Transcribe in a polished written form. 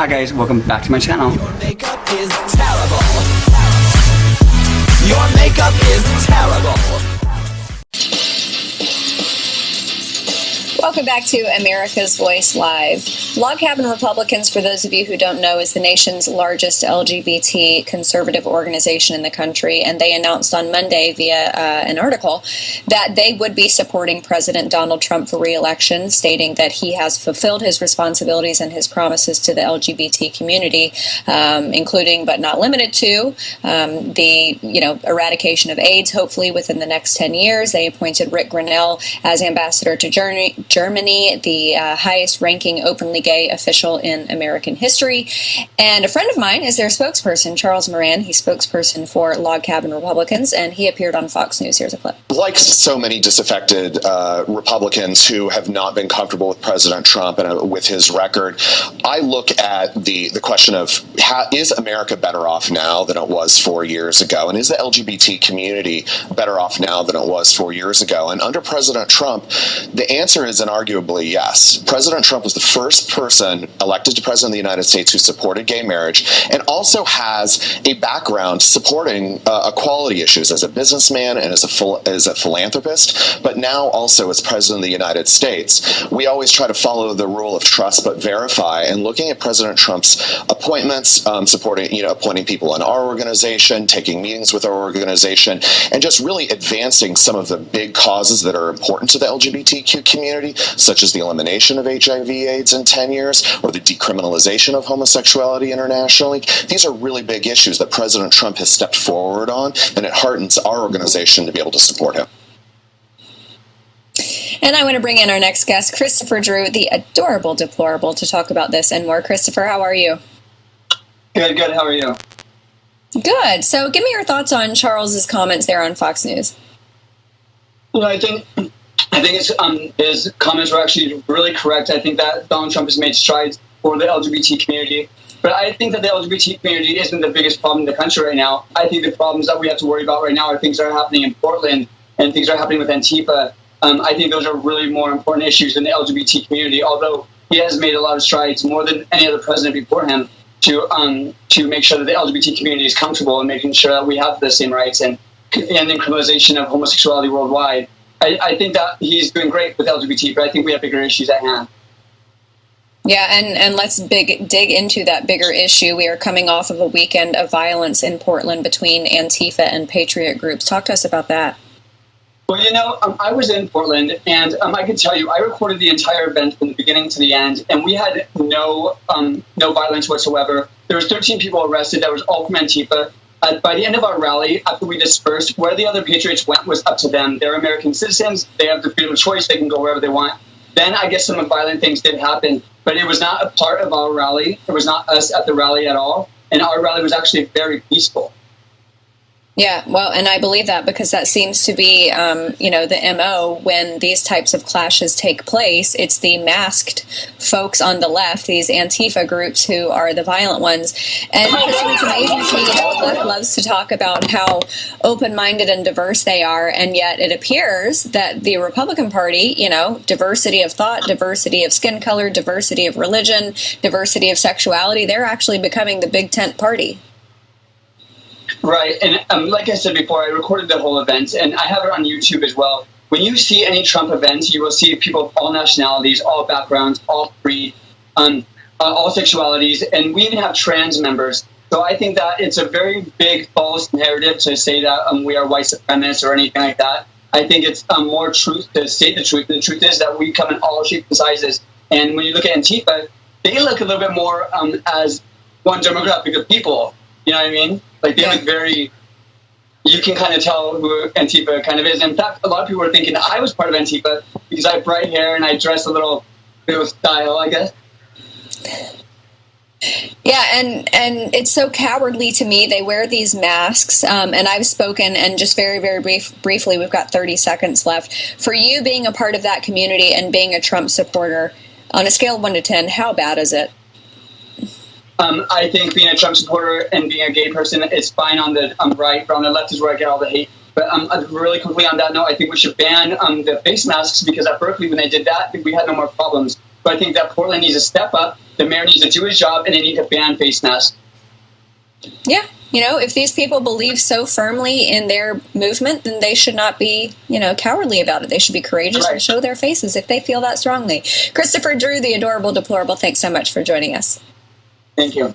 Hi guys, welcome back to my channel. Your makeup is terrible. Your makeup is terrible. Welcome back to America's Voice Live. Log Cabin Republicans, for those of you who don't know, is the nation's largest LGBT conservative organization in the country, and they announced on Monday via an article that they would be supporting President Donald Trump for re-election, stating that he has fulfilled his responsibilities and his promises to the LGBT community, including but not limited to the eradication of AIDS, hopefully within the next 10 years. They appointed Rick Grinnell as ambassador to Germany, the highest-ranking openly gay official in American history. And a friend of mine is their spokesperson, Charles Moran. He's spokesperson for Log Cabin Republicans, and he appeared on Fox News. Here's a clip. Like so many disaffected Republicans who have not been comfortable with President Trump and with his record, I look at the question of is America better off now than it was 4 years ago? And is the LGBT community better off now than it was 4 years ago? And under President Trump, the answer is inarguably yes. President Trump was the first person elected to President of the United States who supported gay marriage and also has a background supporting equality issues as a businessman and as a philanthropist, but now also as President of the United States. We always try to follow the rule of trust but verify, and looking at President Trump's appointments, appointing people in our organization, taking meetings with our organization, and just really advancing some of the big causes that are important to the LGBTQ community, such as the elimination of HIV/AIDS in 10 years or the decriminalization of homosexuality internationally. These are really big issues that President Trump has stepped forward on, and it heartens our organization to be able to support him. And I want to bring in our next guest, Christopher Drew, the adorable deplorable, to talk about this and more. Christopher, how are you? Good. How are you? Good. So give me your thoughts on Charles's comments there on Fox News. Well, I think his comments were actually really correct. I think that Donald Trump has made strides for the LGBT community. But I think that the LGBT community isn't the biggest problem in the country right now. I think the problems that we have to worry about right now are things that are happening in Portland and things that are happening with Antifa. I think those are really more important issues than the LGBT community, although he has made a lot of strides, more than any other president before him, to make sure that the LGBT community is comfortable and making sure that we have the same rights and the criminalization of homosexuality worldwide. I think that he's doing great with LGBT, but I think we have bigger issues at hand. Yeah, and let's dig into that bigger issue. We are coming off of a weekend of violence in Portland between Antifa and Patriot groups. Talk to us about that. Well, I was in Portland, and I can tell you, I recorded the entire event from the beginning to the end, and we had no violence whatsoever. There was 13 people arrested. That was all from Antifa. By the end of our rally, after we dispersed, where the other Patriots went was up to them. They're American citizens. They have the freedom of choice. They can go wherever they want. Then I guess some violent things did happen, but it was not a part of our rally. It was not us at the rally at all, and our rally was actually very peaceful. Yeah, well, and I believe that because that seems to be, the MO when these types of clashes take place. It's the masked folks on the left, these Antifa groups, who are the violent ones. And it's amazing to me, the left loves to talk about how open-minded and diverse they are, and yet it appears that the Republican Party, diversity of thought, diversity of skin color, diversity of religion, diversity of sexuality, they're actually becoming the big tent party. Right, and like I said before, I recorded the whole event, and I have it on YouTube as well. When you see any Trump event, you will see people of all nationalities, all backgrounds, all creed, all sexualities, and we even have trans members. So I think that it's a very big false narrative to say that we are white supremacists or anything like that. I think it's more truth to state the truth. The truth is that we come in all shapes and sizes. And when you look at Antifa, they look a little bit more as one demographic of people. You know what I mean? Like, they look very, you can kind of tell who Antifa kind of is. In fact, a lot of people were thinking I was part of Antifa because I have bright hair and I dress a little bit with style, I guess. Yeah, and it's so cowardly to me. They wear these masks, and I've spoken, and just very, very briefly, we've got 30 seconds left. For you being a part of that community and being a Trump supporter, on a scale of 1 to 10, how bad is it? I think being a Trump supporter and being a gay person is fine on the right, but on the left is where I get all the hate. But really quickly on that note, I think we should ban the face masks, because at Berkeley, when they did that, we had no more problems. But I think that Portland needs to step up. the mayor needs to do his job, and they need to ban face masks. Yeah. If these people believe so firmly in their movement, then they should not be, cowardly about it. They should be courageous and show their faces if they feel that strongly. Christopher Drew, the adorable deplorable, thanks so much for joining us. Thank you.